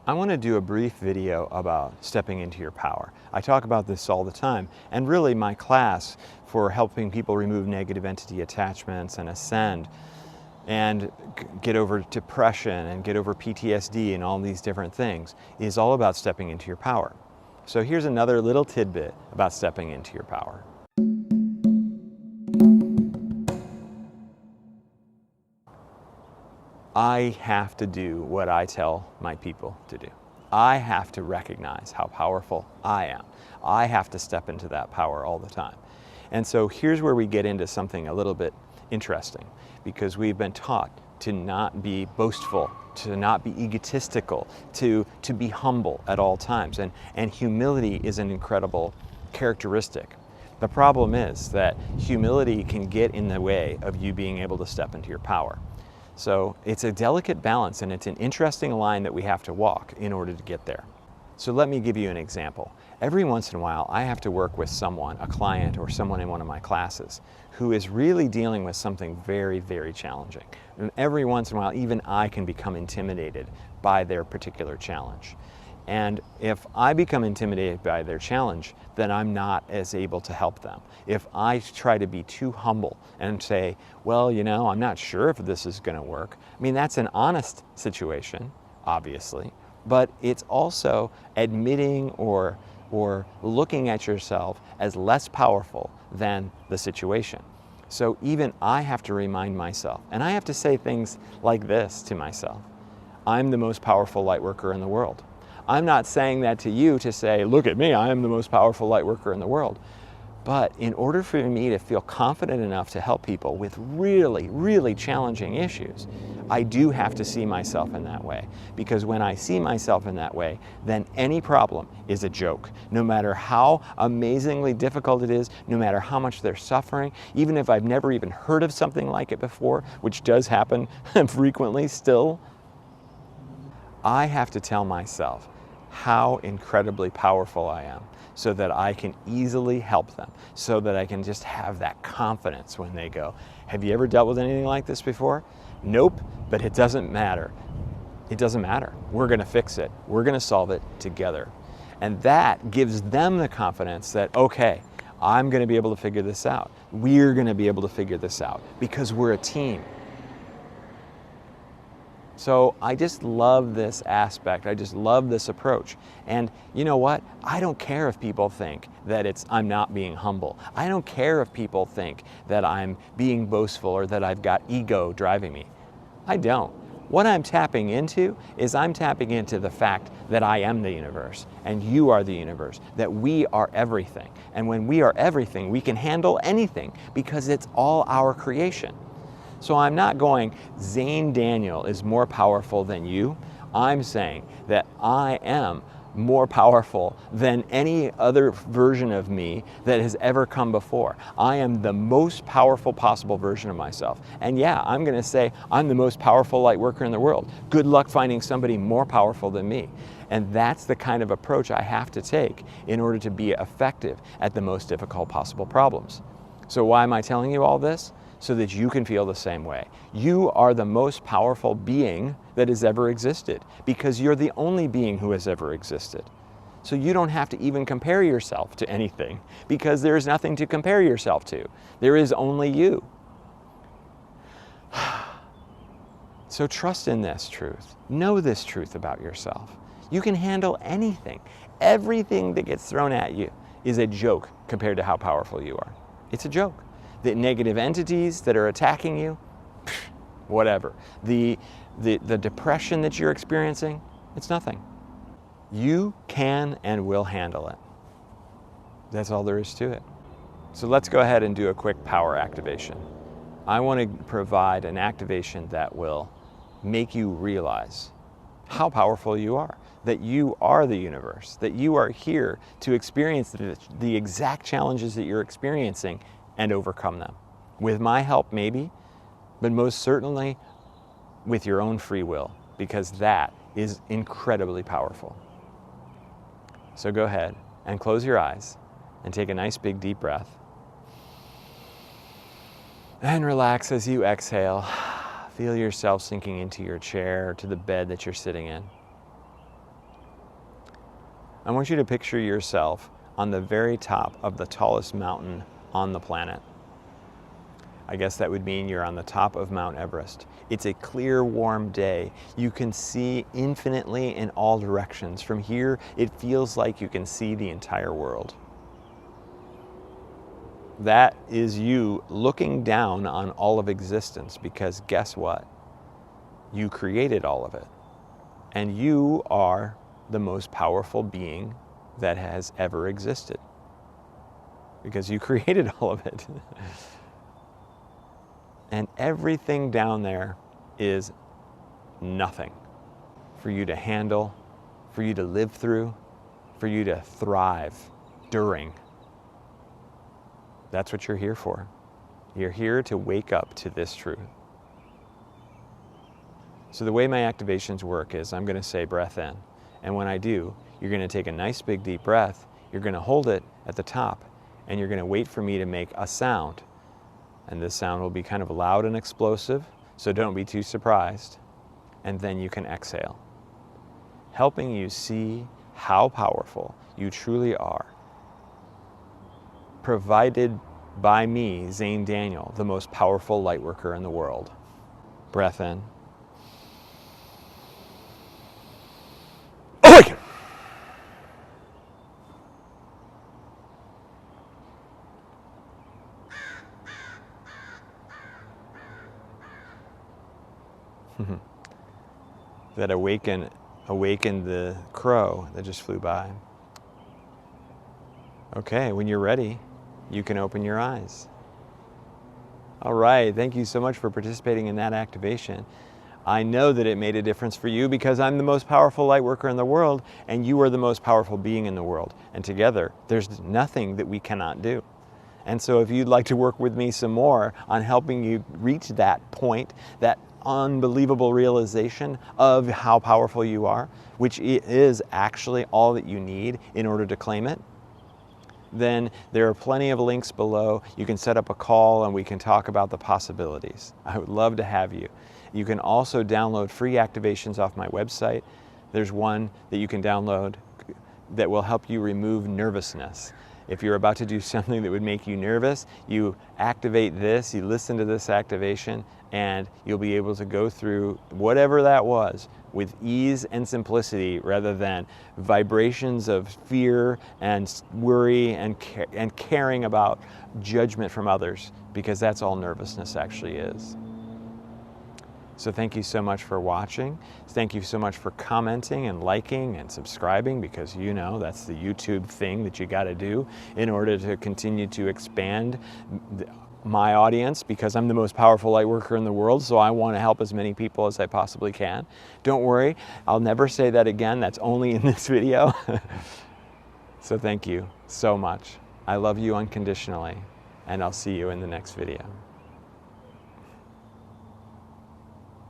I want to do a brief video about stepping into your power. I talk about this all the time, and really my class for helping people remove negative entity attachments and ascend and get over depression and get over PTSD and all these different things is all about stepping into your power. So here's another little tidbit about stepping into your power. I have to do what I tell my people to do. I have to recognize how powerful I am. I have to step into that power all the time. And so here's where we get into something a little bit interesting, because we've been taught to not be boastful, to not be egotistical, to be humble at all times. And humility is an incredible characteristic. The problem is that humility can get in the way of you being able to step into your power. So it's a delicate balance, and it's an interesting line that we have to walk in order to get there. So let me give you an example. Every once in a while, I have to work with someone, a client or someone in one of my classes, who is really dealing with something very, very challenging. And every once in a while, even I can become intimidated by their particular challenge. And if I become intimidated by their challenge, then I'm not as able to help them. If I try to be too humble and say, well, you know, I'm not sure if this is going to work. I mean, that's an honest situation, obviously, but it's also admitting or looking at yourself as less powerful than the situation. So even I have to remind myself, and I have to say things like this to myself: I'm the most powerful light worker in the world. I'm not saying that to you to say, look at me, I am the most powerful light worker in the world. But in order for me to feel confident enough to help people with really, really challenging issues, I do have to see myself in that way. Because when I see myself in that way, then any problem is a joke. No matter how amazingly difficult it is, no matter how much they're suffering, even if I've never even heard of something like it before, which does happen frequently still, I have to tell myself how incredibly powerful I am so that I can easily help them, so that I can just have that confidence when they go, have you ever dealt with anything like this before? Nope, but it doesn't matter. It doesn't matter. We're going to fix it. We're going to solve it together. And that gives them the confidence that, okay, I'm going to be able to figure this out. We're going to be able to figure this out because we're a team. So I just love this aspect. I just love this approach. And you know what? I don't care if people think that I'm not being humble. I don't care if people think that I'm being boastful or that I've got ego driving me. I don't. What I'm tapping into is I'm tapping into the fact that I am the universe and you are the universe, that we are everything. And when we are everything, we can handle anything because it's all our creation. So I'm not going, Xane Daniel is more powerful than you. I'm saying that I am more powerful than any other version of me that has ever come before. I am the most powerful possible version of myself. And yeah, I'm going to say I'm the most powerful light worker in the world. Good luck finding somebody more powerful than me. And that's the kind of approach I have to take in order to be effective at the most difficult possible problems. So why am I telling you all this? So that you can feel the same way. You are the most powerful being that has ever existed because you're the only being who has ever existed. So you don't have to even compare yourself to anything because there is nothing to compare yourself to. There is only you. So trust in this truth. Know this truth about yourself. You can handle anything. Everything that gets thrown at you is a joke compared to how powerful you are. It's a joke. The negative entities that are attacking you, whatever. The depression that you're experiencing, it's nothing. You can and will handle it. That's all there is to it. So let's go ahead and do a quick power activation. I want to provide an activation that will make you realize how powerful you are, that you are the universe, that you are here to experience the exact challenges that you're experiencing and overcome them. With my help, maybe, but most certainly with your own free will, because that is incredibly powerful. So go ahead and close your eyes and take a nice big deep breath. And relax as you exhale. Feel yourself sinking into your chair, to the bed that you're sitting in. I want you to picture yourself on the very top of the tallest mountain on the planet. I guess that would mean you're on the top of Mount Everest. It's a clear, warm day. You can see infinitely in all directions. From here, it feels like you can see the entire world. That is you looking down on all of existence, because guess what? You created all of it. And you are the most powerful being that has ever existed, because you created all of it. And everything down there is nothing for you to handle, for you to live through, for you to thrive during. That's what you're here for. You're here to wake up to this truth. So the way my activations work is I'm going to say breath in. And when I do, you're going to take a nice big deep breath. You're going to hold it at the top. And you're going to wait for me to make a sound. And this sound will be kind of loud and explosive, so don't be too surprised. And then you can exhale, helping you see how powerful you truly are. Provided by me, Xane Daniel, the most powerful lightworker in the world. Breath in. Awaken! That awakened the crow that just flew by. Okay, when you're ready, you can open your eyes. All right, thank you so much for participating in that activation. I know that it made a difference for you, because I'm the most powerful light worker in the world, and you are the most powerful being in the world. And together, there's nothing that we cannot do. And so if you'd like to work with me some more on helping you reach that point, that unbelievable realization of how powerful you are, which is actually all that you need in order to claim it, then there are plenty of links below. You can set up a call and we can talk about the possibilities. I would love to have you. You can also download free activations off my website. There's one that you can download that will help you remove nervousness. If you're about to do something that would make you nervous, you activate this, you listen to this activation, and you'll be able to go through whatever that was with ease and simplicity, rather than vibrations of fear and worry and caring about judgment from others, because that's all nervousness actually is. So thank you so much for watching. Thank you so much for commenting and liking and subscribing, because you know that's the YouTube thing that you got to do in order to continue to expand my audience, because I'm the most powerful light worker in the world, so I want to help as many people as I possibly can. Don't worry, I'll never say that again. That's only in this video. So thank you so much. I love you unconditionally, and I'll see you in the next video.